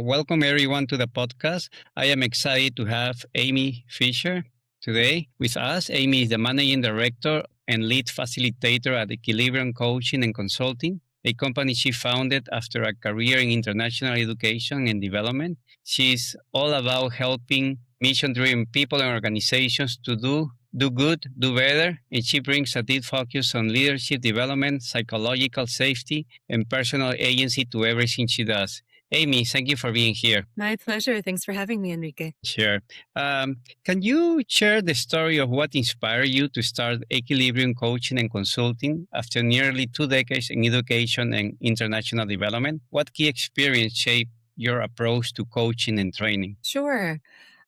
Welcome everyone to the podcast. I am excited to have Amy Fisher today with us. Amy is the Managing Director and Lead Facilitator at Equilibrium Coaching and Consulting, a company she founded after a career in international education and development. She's all about helping mission-driven people and organizations to do good, do better, and she brings a deep focus on leadership development, psychological safety, and personal agency to everything she does. Amy, thank you for being here. My pleasure. Thanks for having me, Enrique. Sure. Can you share the story of what inspired you to start Equilibrium Coaching and Consulting after nearly 2 decades in education and international development? What key experience shaped your approach to coaching and training? Sure.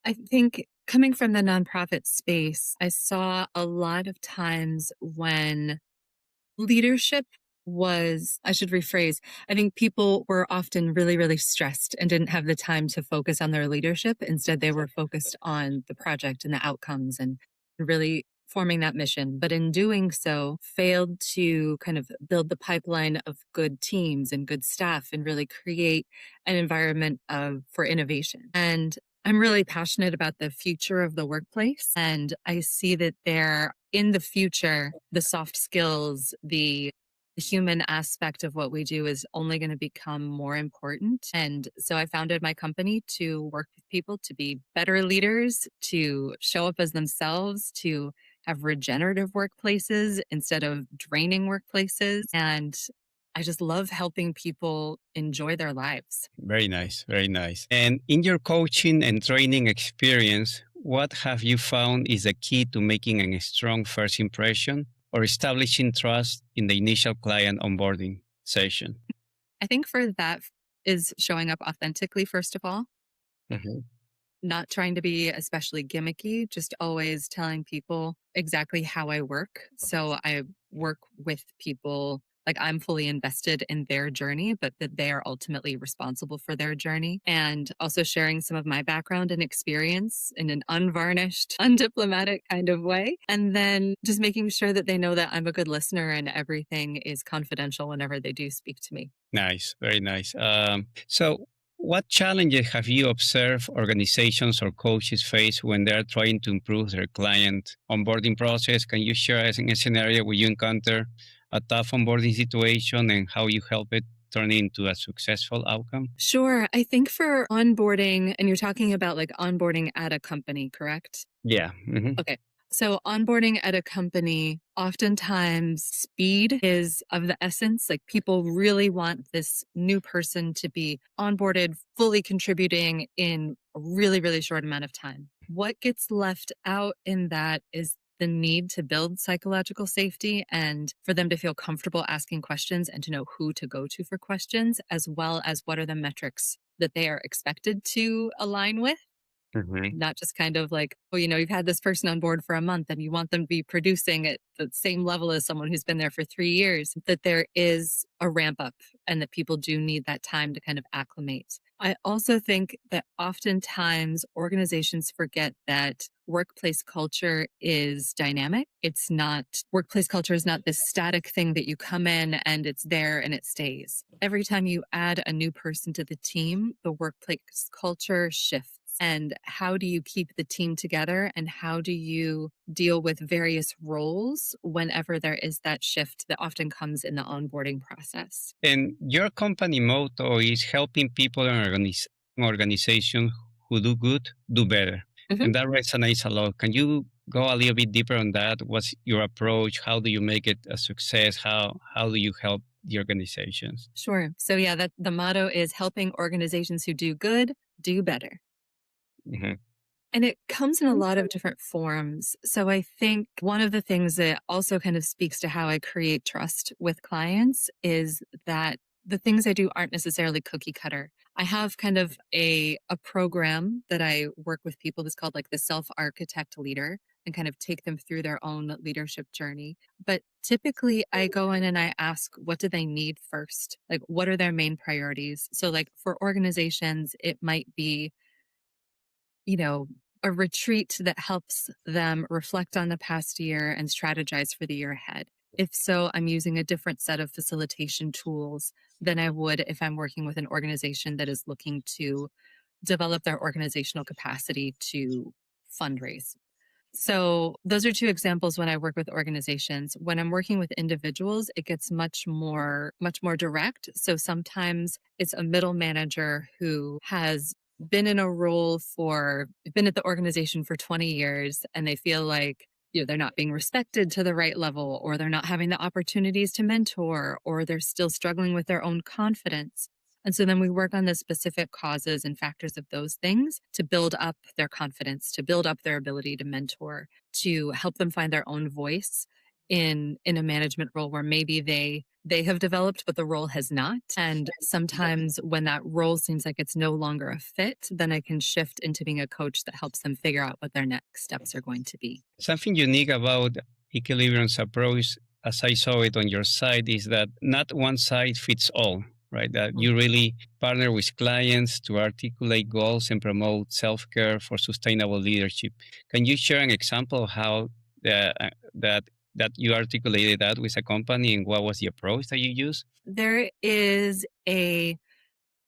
I think coming from the nonprofit space, I saw a lot of times when leadership I should rephrase, I think people were often really, really stressed and didn't have the time to focus on their leadership. Instead, they were focused on the project and the outcomes and really forming that mission. But in doing so, failed to kind of build the pipeline of good teams and good staff and really create an environment for innovation. And I'm really passionate about the future of the workplace. And I see that in the future, the soft skills, the human aspect of what we do is only going to become more important. And so I founded my company to work with people to be better leaders, to show up as themselves, to have regenerative workplaces instead of draining workplaces. And I just love helping people enjoy their lives. Very nice, very nice. And in your coaching and training experience, what have you found is the key to making a strong first impression or establishing trust in the initial client onboarding session? I think for that is showing up authentically, first of all. Mm-hmm. Not trying to be especially gimmicky, just always telling people exactly how I work. So I work with people like I'm fully invested in their journey, but that they are ultimately responsible for their journey. And also sharing some of my background and experience in an unvarnished, undiplomatic kind of way. And then just making sure that they know that I'm a good listener and everything is confidential whenever they do speak to me. Nice, very nice. So what challenges have you observed organizations or coaches face when they're trying to improve their client onboarding process? Can you share a scenario where you encounter a tough onboarding situation and how you help it turn into a successful outcome? Sure. I think for onboarding, and you're talking about like onboarding at a company, correct? Yeah. Mm-hmm. Okay. So onboarding at a company, oftentimes speed is of the essence. Like people really want this new person to be onboarded, fully contributing in a really, really short amount of time. What gets left out in that is the need to build psychological safety and for them to feel comfortable asking questions and to know who to go to for questions, as well as what are the metrics that they are expected to align with. Mm-hmm. Not just kind of like, oh, you've had this person on board for a month and you want them to be producing at the same level as someone who's been there for 3 years, that there is a ramp up and that people do need that time to kind of acclimate. I also think that oftentimes organizations forget that workplace culture is dynamic. Workplace culture is not this static thing that you come in and it's there and it stays. Every time you add a new person to the team, the workplace culture shifts. And how do you keep the team together and how do you deal with various roles whenever there is that shift that often comes in the onboarding process? And your company motto is helping people and organizations who do good, do better. Mhm. And that resonates a lot. Can you go a little bit deeper on that? What's your approach? How do you make it a success? How do you help the organizations? Sure. So yeah, that the motto is helping organizations who do good, do better. Mm-hmm. And it comes in a lot of different forms. So I think one of the things that also kind of speaks to how I create trust with clients is that the things I do aren't necessarily cookie cutter. I have kind of a program that I work with people that's called like the self-architect leader and kind of take them through their own leadership journey. But typically I go in and I ask, what do they need first? Like, what are their main priorities? So like for organizations, it might be a retreat that helps them reflect on the past year and strategize for the year ahead. If so, I'm using a different set of facilitation tools than I would if I'm working with an organization that is looking to develop their organizational capacity to fundraise. So those are two examples when I work with organizations. When I'm working with individuals, it gets much more direct. So sometimes it's a middle manager who has been in a role for been at the organization for 20 years and they feel like they're not being respected to the right level, or they're not having the opportunities to mentor, or they're still struggling with their own confidence. And so then we work on the specific causes and factors of those things to build up their confidence, to build up their ability to mentor, to help them find their own voice in a management role where maybe they have developed, but the role has not. And sometimes when that role seems like it's no longer a fit, then I can shift into being a coach that helps them figure out what their next steps are going to be. Something unique about Equilibrium's approach, as I saw it on your site, is that not one size fits all, right? That you really partner with clients to articulate goals and promote self-care for sustainable leadership. Can you share an example of how that you articulated that with a company, and what was the approach that you used? There is a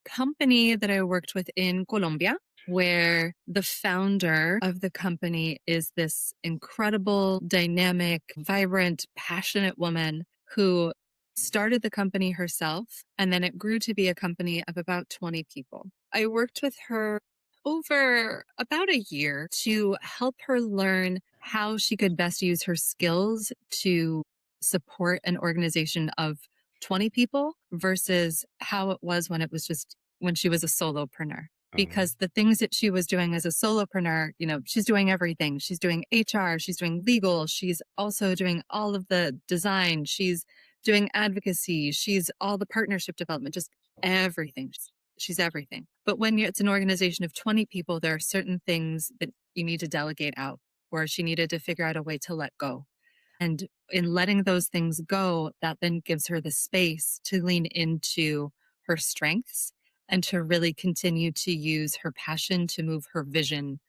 company that I worked with in Colombia where the founder of the company is this incredible, dynamic, vibrant, passionate woman who started the company herself, and then it grew to be a company of about 20 people. I worked with her over about a year to help her learn how she could best use her skills to support an organization of 20 people versus how it was when she was a solopreneur. Because the things that she was doing as a solopreneur, she's doing everything. She's doing HR, she's doing legal, she's also doing all of the design, she's doing advocacy, she's all the partnership development, just everything. She's everything. But when it's an organization of 20 people, there are certain things that you need to delegate out, or she needed to figure out a way to let go. And in letting those things go, that then gives her the space to lean into her strengths and to really continue to use her passion to move her vision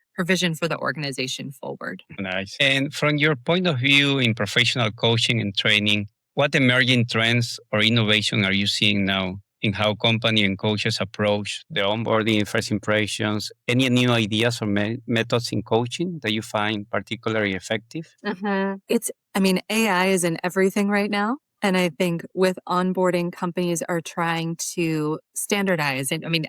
for the organization forward. Nice. And from your point of view in professional coaching and training, what emerging trends or innovation are you seeing now in how company and coaches approach the onboarding, first impressions? Any new ideas or methods in coaching that you find particularly effective? AI is in everything right now. And I think with onboarding, companies are trying to standardize. And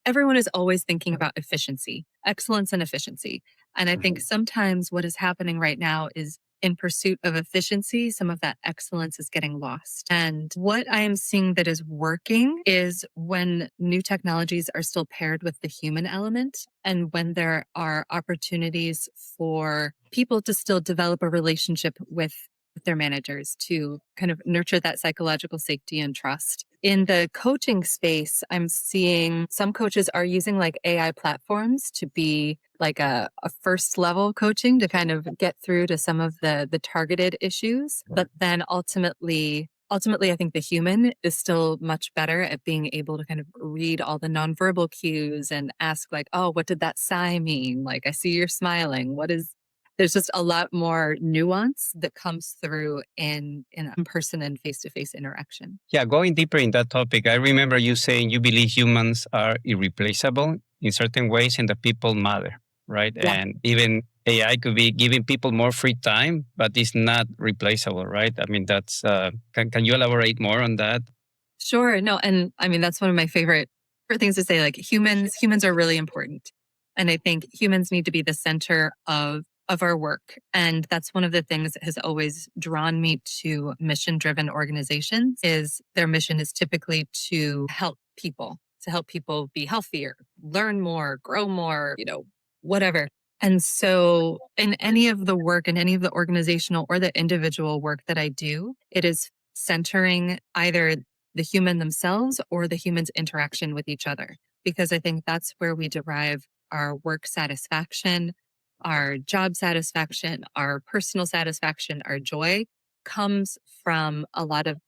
everyone is always thinking about efficiency, excellence and efficiency. And I think sometimes what is happening right now is in pursuit of efficiency, some of that excellence is getting lost. And what I am seeing that is working is when new technologies are still paired with the human element, and when there are opportunities for people to still develop a relationship with their managers to kind of nurture that psychological safety and trust. In the coaching space, I'm seeing some coaches are using like AI platforms to be like a first level coaching to kind of get through to some of the targeted issues. But then ultimately, I think the human is still much better at being able to kind of read all the nonverbal cues and ask like, oh, what did that sigh mean? Like, I see you're smiling. There's just a lot more nuance that comes through in person and face-to-face interaction. Yeah, going deeper in that topic, I remember you saying you believe humans are irreplaceable in certain ways and that people matter, right? Yeah. And even AI could be giving people more free time, but it's not replaceable, right? I mean, that's, can you elaborate more on that? Sure. No, and that's one of my favorite things to say. Like humans are really important. And I think humans need to be the center of our work. And that's one of the things that has always drawn me to mission-driven organizations is their mission is typically to help people be healthier, learn more, grow more, whatever. And so in any of the work, in any of the organizational or the individual work that I do, it is centering either the human themselves or the human's interaction with each other. Because I think that's where we derive our work satisfaction, our job satisfaction, our personal satisfaction, our joy comes from a lot of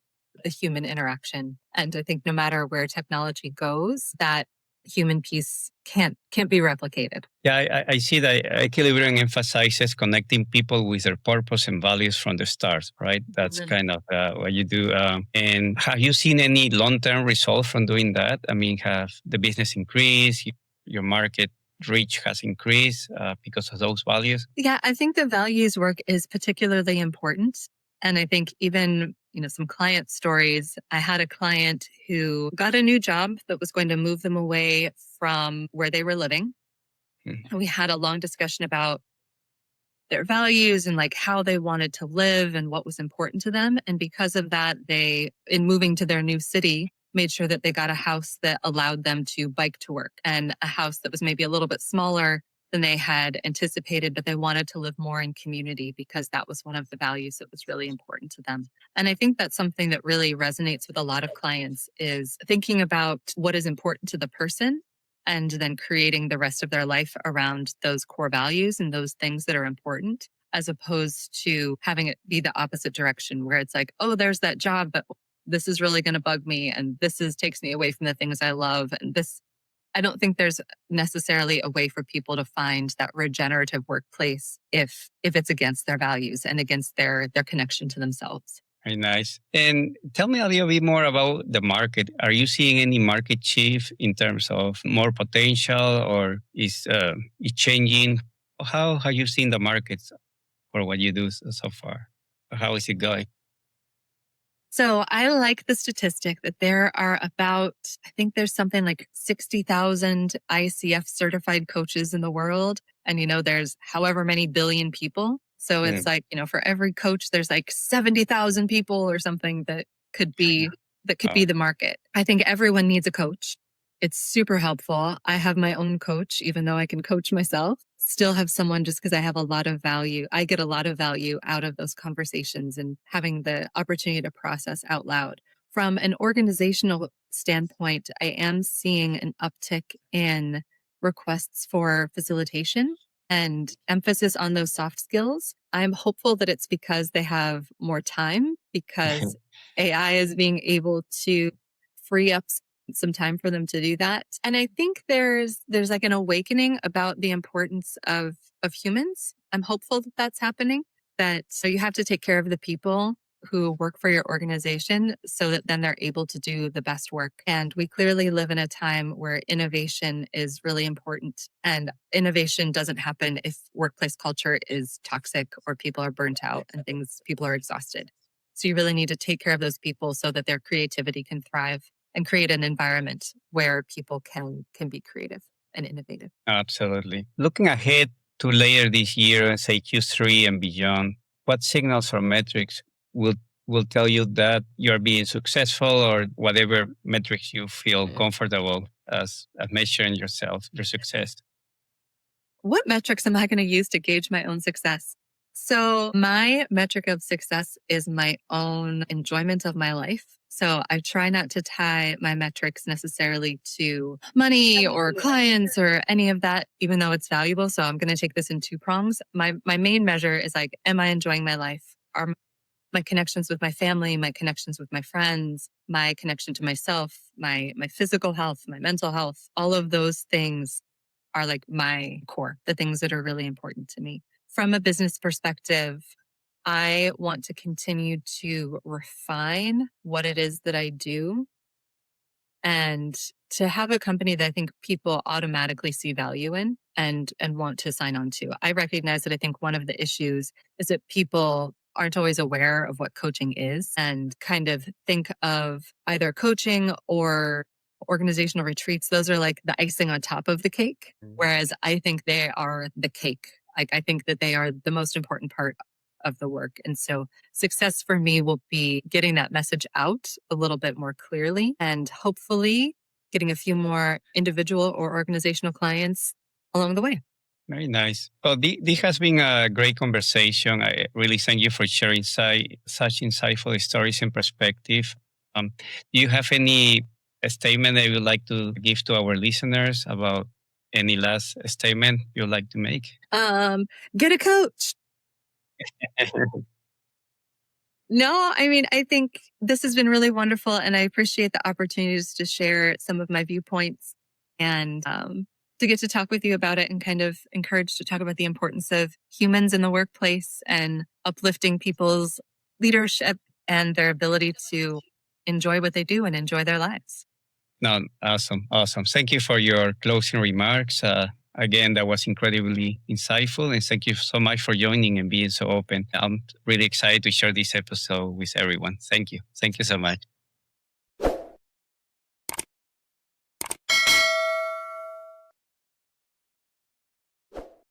the human interaction. And I think no matter where technology goes, that human piece can't be replicated. Yeah, I see that equilibrium emphasizes connecting people with their purpose and values from the start, right? That's kind of what you do. And have you seen any long-term results from doing that? I mean, have the business increased? Your market reach has increased because of those values? Yeah, I think the values work is particularly important. And I think even, some client stories, I had a client who got a new job that was going to move them away from where they were living. And we had a long discussion about their values and like how they wanted to live and what was important to them. And because of that, they, in moving to their new city, made sure that they got a house that allowed them to bike to work and a house that was maybe a little bit smaller than they had anticipated, but they wanted to live more in community because that was one of the values that was really important to them. And I think that's something that really resonates with a lot of clients is thinking about what is important to the person and then creating the rest of their life around those core values and those things that are important, as opposed to having it be the opposite direction where it's like, oh, there's that job, but this is really going to bug me. And this takes me away from the things I love. And I don't think there's necessarily a way for people to find that regenerative workplace if it's against their values and against their connection to themselves. Very nice. And tell me a little bit more about the market. Are you seeing any market shift in terms of more potential, or is it changing? How have you seen the markets for what you do so far? How is it going? So I like the statistic that there are about, I think there's something like 60,000 ICF certified coaches in the world. And, there's however many billion people. So it's like, for every coach, there's like 70,000 people or something that could be the market. I think everyone needs a coach. It's super helpful. I have my own coach, even though I can coach myself, still have someone just because I have a lot of value. I get a lot of value out of those conversations and having the opportunity to process out loud. From an organizational standpoint, I am seeing an uptick in requests for facilitation and emphasis on those soft skills. I'm hopeful that it's because they have more time, because AI is being able to free up some time for them to do that. And I think there's like an awakening about the importance of humans. I'm hopeful that that's happening, that so you have to take care of the people who work for your organization so that then they're able to do the best work. And we clearly live in a time where innovation is really important, and innovation doesn't happen if workplace culture is toxic or people are burnt out and people are exhausted. So you really need to take care of those people so that their creativity can thrive and create an environment where people can be creative and innovative. Absolutely. Looking ahead to later this year, say Q3 and beyond, what signals or metrics will tell you that you're being successful, or whatever metrics you feel comfortable as measuring yourself, your success? What metrics am I going to use to gauge my own success? So my metric of success is my own enjoyment of my life. So I try not to tie my metrics necessarily to money or clients or any of that, even though it's valuable. So I'm going to take this in two prongs. My main measure is like, am I enjoying my life? Are my connections with my family, my connections with my friends, my connection to myself, my physical health, my mental health, all of those things are like my core, the things that are really important to me. From a business perspective, I want to continue to refine what it is that I do and to have a company that I think people automatically see value in and want to sign on to. I recognize that I think one of the issues is that people aren't always aware of what coaching is and kind of think of either coaching or organizational retreats. Those are like the icing on top of the cake, whereas I think they are the cake. Like I think that they are the most important part of the work. And so success for me will be getting that message out a little bit more clearly and hopefully getting a few more individual or organizational clients along the way. Very nice. Well, this has been a great conversation. I really thank you for sharing such insightful stories and perspective. Do you have any statement that you would like to give to our listeners about any last statement you'd like to make? Get a coach. No, I mean, I think this has been really wonderful and I appreciate the opportunities to share some of my viewpoints. and to get to talk with you about it and kind of encouraged to talk about the importance of humans in the workplace and uplifting people's leadership and their ability to enjoy what they do and enjoy their lives. No, awesome. Awesome. Thank you for your closing remarks. Again, that was incredibly insightful. And thank you so much for joining and being so open. I'm really excited to share this episode with everyone. Thank you. Thank you so much.